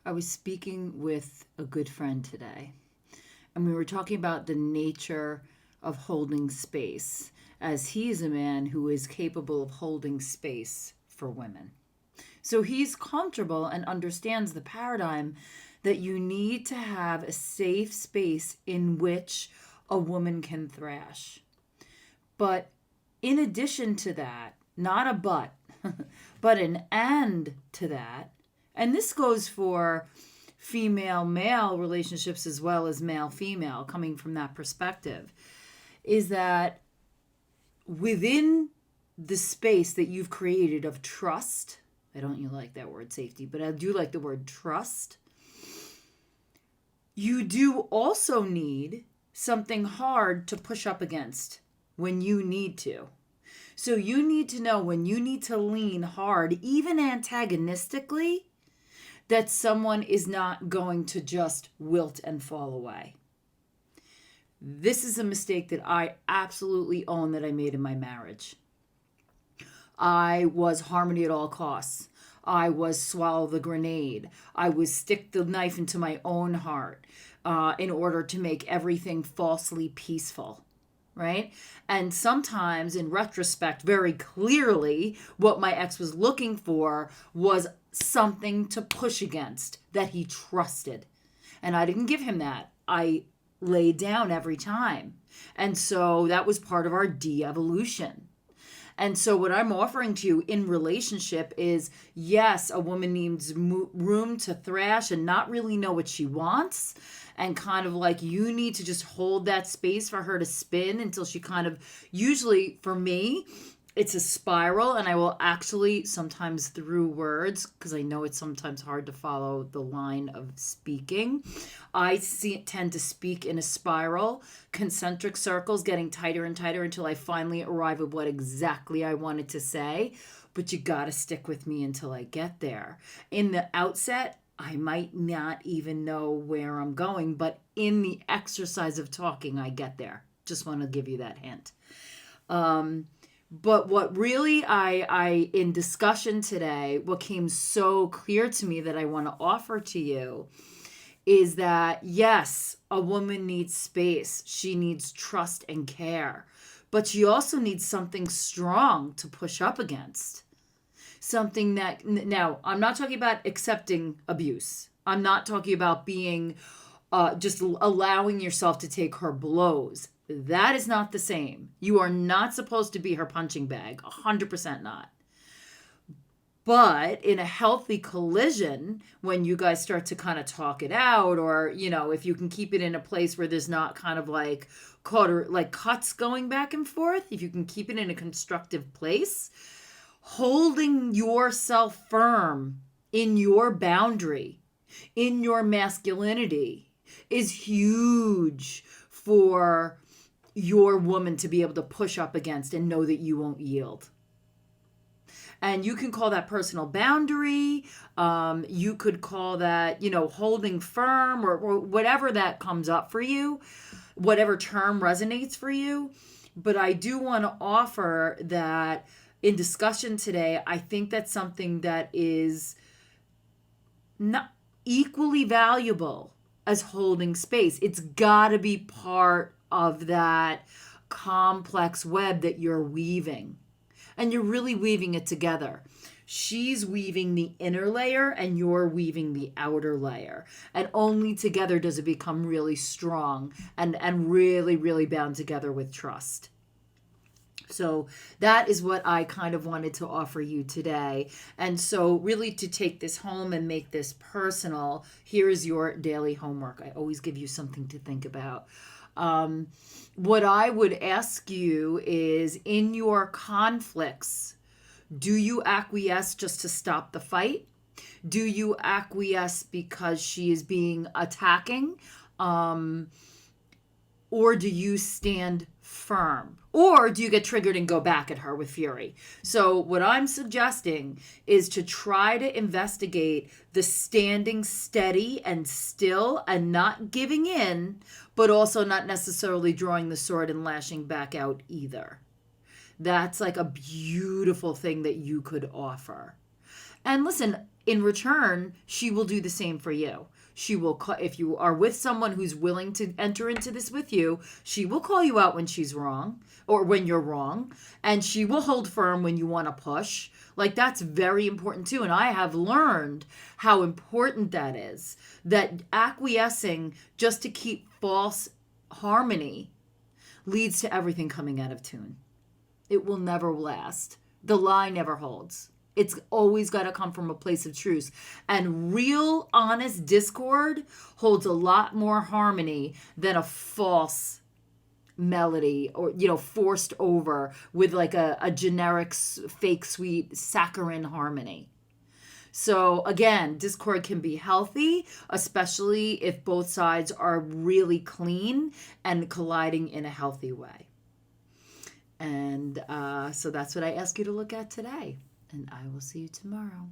I was speaking with a good friend today, and we were talking about the nature of holding space, as he is a man who is capable of holding space for women. So he's comfortable and understands the paradigm that you need to have a safe space in which a woman can thrash. But in addition to that, not a but, but an and to that, and this goes for female male relationships as well as male female, coming from that perspective, is that within the space that you've created of trust, I don't you like that word safety, but I do like the word trust. You do also need something hard to push up against when you need to. So you need to know when you need to lean hard, even antagonistically, that someone is not going to just wilt and fall away. This is a mistake that I absolutely own that I made in my marriage. I was harmony at all costs. I was swallow the grenade. I was stick the knife into my own heart in order to make everything falsely peaceful. Right? And sometimes, in retrospect, very clearly, what my ex was looking for was something to push against that he trusted. And I didn't give him that. I laid down every time. And so that was part of our de-evolution. And so what I'm offering to you in relationship is, yes, a woman needs room to thrash and not really know what she wants. And kind of like you need to just hold that space for her to spin until she kind of, usually for me, it's a spiral. And I will actually sometimes through words, because I know it's sometimes hard to follow the line of speaking. Tend to speak in a spiral, concentric circles, getting tighter and tighter until I finally arrive at what exactly I wanted to say. But you got to stick with me until I get there. In the outset, I might not even know where I'm going, but in the exercise of talking, I get there. Just want to give you that hint. But what really I in discussion today, what came so clear to me that I want to offer to you is that, yes, a woman needs space. She needs trust and care. But she also needs something strong to push up against. Something that, now, I'm not talking about accepting abuse. I'm not talking about being, just allowing yourself to take her blows. That is not the same. You are not supposed to be her punching bag. 100% not. But in a healthy collision, when you guys start to kind of talk it out, or, if you can keep it in a place where there's not kind of like cuts going back and forth, if you can keep it in a constructive place, holding yourself firm in your boundary, in your masculinity, is huge for your woman to be able to push up against and know that you won't yield. And you can call that personal boundary. You could call that, holding firm or whatever that comes up for you, whatever term resonates for you. But I do want to offer that in discussion today, I think that's something that is not equally valuable as holding space. It's got to be part of that complex web that you're weaving. And you're really weaving it together. She's weaving the inner layer and you're weaving the outer layer. And only together does it become really strong and really, really bound together with trust. So that is what I kind of wanted to offer you today. And so really to take this home and make this personal, here is your daily homework. I always give you something to think about. What I would ask you is, in your conflicts, do you acquiesce just to stop the fight? Do you acquiesce because she is being attacking? Or do you stand firm? Or do you get triggered and go back at her with fury? So what I'm suggesting is to try to investigate the standing steady and still and not giving in, but also not necessarily drawing the sword and lashing back out either. That's like a beautiful thing that you could offer. And listen, in return, she will do the same for you. She will if you are with someone who's willing to enter into this with you, she will call you out when she's wrong or when you're wrong, and she will hold firm when you want to push. Like, that's very important too, and I have learned how important that is. That acquiescing just to keep false harmony leads to everything coming out of tune. It will never last. The lie never holds. It's always got to come from a place of truth. And real, honest discord holds a lot more harmony than a false melody or, forced over with like a generic, fake, sweet, saccharine harmony. So again, discord can be healthy, especially if both sides are really clean and colliding in a healthy way. And so that's what I ask you to look at today. And I will see you tomorrow.